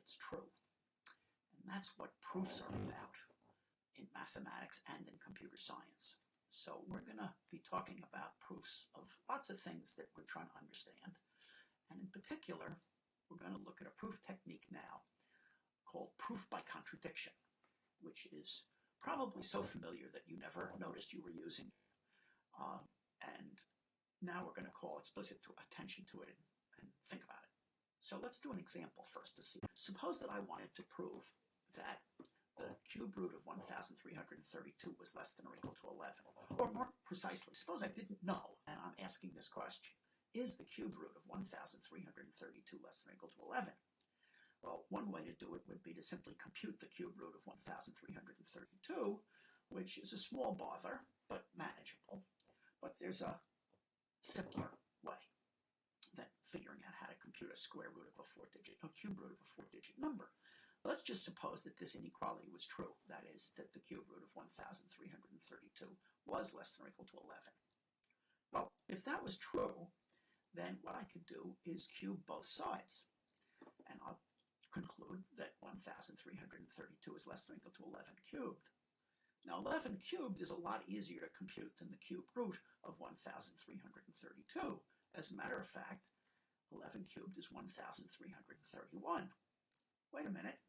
it's true. And that's what proofs are about in mathematics and in computer science. So we're going to be talking about proofs of lots of things that we're trying to understand. And in particular, we're going to look at a proof technique now called proof by contradiction, which is probably so familiar that you never noticed you were using it. And now we're going to call explicit attention to it and think about it. So let's do an example first to see. Suppose that I wanted to prove that the cube root of 1,332 was less than or equal to 11. Or more precisely, suppose I didn't know, and I'm asking this question. Is the cube root of 1,332 less than or equal to 11? Well, one way to do it would be to simply compute the cube root of 1,332, which is a small bother, but manageable. But there's a simpler way than figuring out how to compute a square root of a cube root of a 4-digit number. Let's just suppose that this inequality was true. That is, that the cube root of 1,332 was less than or equal to 11. Well, if that was true, then what I could do is cube both sides. And I'll conclude that 1,332 is less than or equal to 11 cubed. Now, 11 cubed is a lot easier to compute than the cube root of 1,332. As a matter of fact, 11 cubed is 1,331. Wait a minute.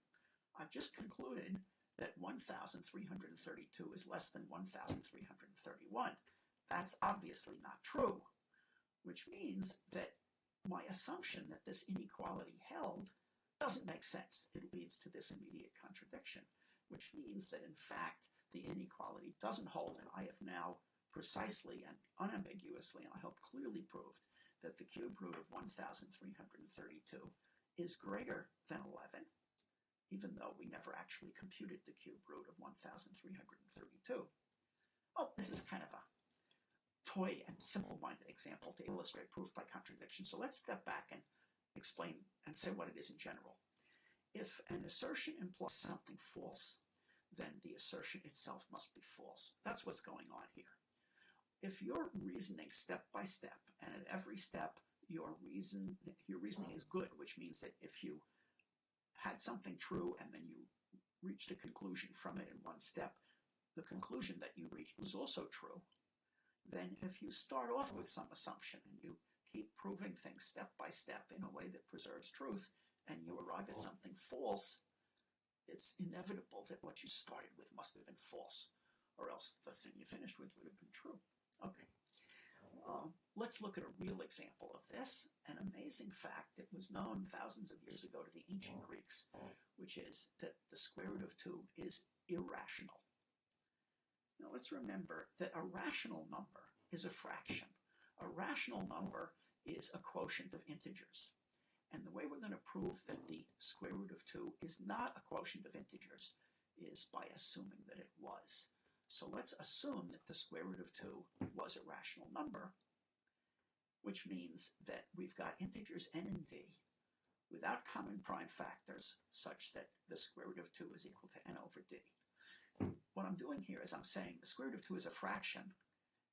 I've just concluded that 1,332 is less than 1,331. That's obviously not true, which means that my assumption that this inequality held doesn't make sense. It leads to this immediate contradiction, which means that, in fact, the inequality doesn't hold, and I have now precisely and unambiguously, and I hope clearly proved, that the cube root of 1,332 is greater than 11, even though we never actually computed the cube root of 1,332. Oh, this is kind of a toy and simple-minded example to illustrate proof by contradiction. So let's step back and explain and say what it is in general. If an assertion implies something false, then the assertion itself must be false. That's what's going on here. If you're reasoning step by step, and at every step your reasoning is good, which means that if you had something true and then you reached a conclusion from it in one step, the conclusion that you reached was also true, then if you start off with some assumption and you keep proving things step by step in a way that preserves truth, and you arrive at something false, it's inevitable that what you started with must have been false, or else the thing you finished with would have been true. Okay. Let's look at a real example of this, an amazing fact that was known thousands of years ago to the ancient Greeks, which is that the square root of 2 is irrational. Now let's remember that a rational number is a fraction. A rational number is a quotient of integers. And the way we're going to prove that the square root of 2 is not a quotient of integers is by assuming that it was. So let's assume that the square root of 2 was a rational number, which means that we've got integers n and d without common prime factors such that the square root of 2 is equal to n over d. What I'm doing here is I'm saying the square root of 2 is a fraction,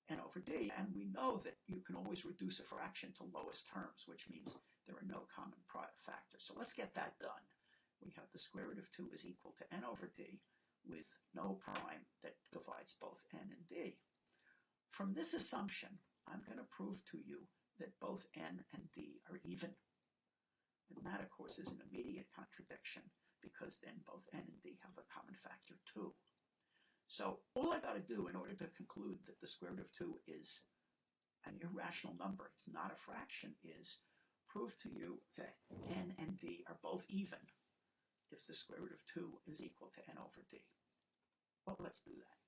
n over d, and we know that you can always reduce a fraction to lowest terms, which means there are no common factors. So let's get that done. We have the square root of 2 is equal to n over d with no prime that divides both n and d. From this assumption, I'm going to prove to you that both n and d are even. And that, of course, is an immediate contradiction, because then both n and d have a common factor 2. So all I got to do in order to conclude that the square root of 2 is an irrational number, it's not a fraction, is prove to you that n and d are both even if the square root of 2 is equal to n over d. Well, let's do that.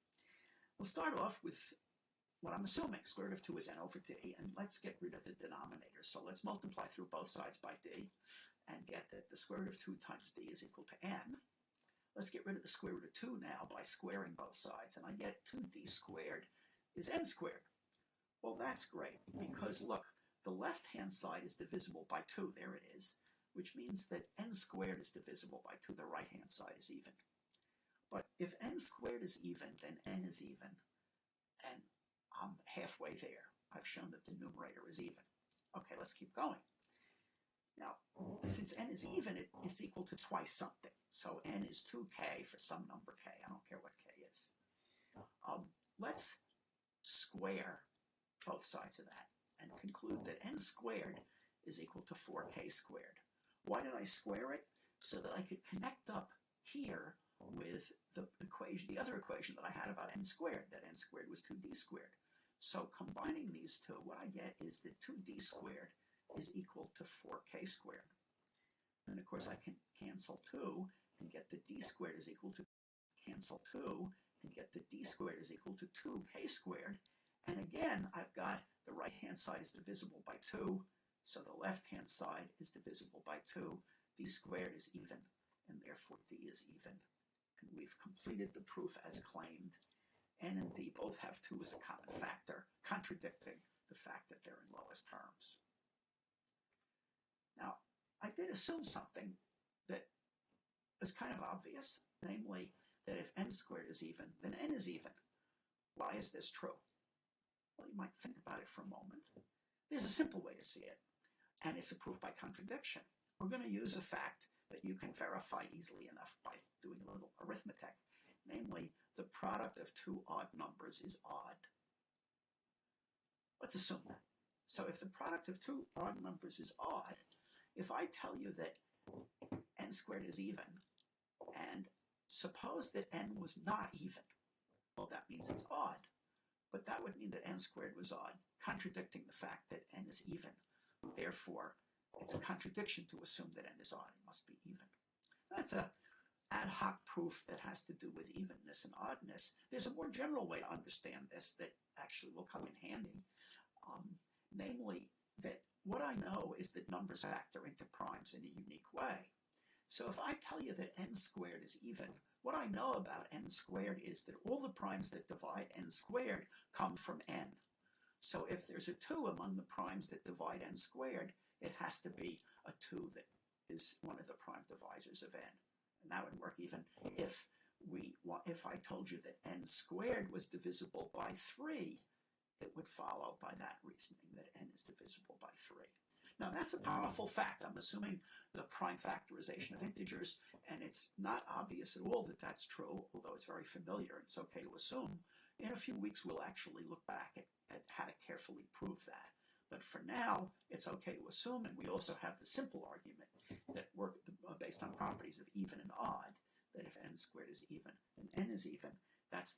We'll start off with what I'm assuming. Square root of 2 is n over d, and let's get rid of the denominator. So let's multiply through both sides by d and get that the square root of 2 times d is equal to n. Let's get rid of the square root of 2 now by squaring both sides, and I get 2d squared is n squared. Well, that's great, because look, the left-hand side is divisible by 2, there it is, which means that n squared is divisible by 2, the right-hand side is even. But if n squared is even, then n is even, and I'm halfway there. I've shown that the numerator is even. Okay, let's keep going. Now, since n is even, it's equal to twice something. So n is 2k for some number k. I don't care what k is. Let's square both sides of that and conclude that n squared is equal to 4k squared. Why did I square it? So that I could connect up here with the other equation that I had about n squared, that n squared was 2d squared. So combining these two, what I get is that 2d squared is equal to 4k squared. And of course I can cancel 2 and get the d squared is equal to cancel 2 and get the d squared is equal to 2k squared. And again, I've got the right-hand side is divisible by 2, so the left-hand side is divisible by 2. D squared is even, and therefore d is even. And we've completed the proof as claimed. N and d both have 2 as a common factor, contradicting the fact that they're in lowest terms. Now, I did assume something that is kind of obvious, namely that if n squared is even, then n is even. Why is this true? Well, you might think about it for a moment. There's a simple way to see it, and it's a proof by contradiction. We're going to use a fact that you can verify easily enough by doing a little arithmetic, namely the product of 2 odd numbers is odd. Let's assume that. So if the product of 2 odd numbers is odd, if I tell you that n squared is even, and suppose that n was not even, well, that means it's odd. But that would mean that n squared was odd, contradicting the fact that n is even. Therefore, it's a contradiction to assume that n is odd. It must be even. That's an ad hoc proof that has to do with evenness and oddness. There's a more general way to understand this that actually will come in handy, namely that what I know is that numbers factor into primes in a unique way. So if I tell you that n squared is even, what I know about n squared is that all the primes that divide n squared come from n. So if there's a 2 among the primes that divide n squared, it has to be a 2 that is one of the prime divisors of n. And that would work even if I told you that n squared was divisible by 3, it would follow by that reasoning that n is divisible by 3. Now that's a powerful fact. I'm assuming the prime factorization of integers, and it's not obvious at all that that's true, although it's very familiar. It's okay to assume. In a few weeks, we'll actually look back at how to carefully prove that. But for now, it's okay to assume, and we also have the simple argument that work based on properties of even and odd, that if n squared is even and n is even, that's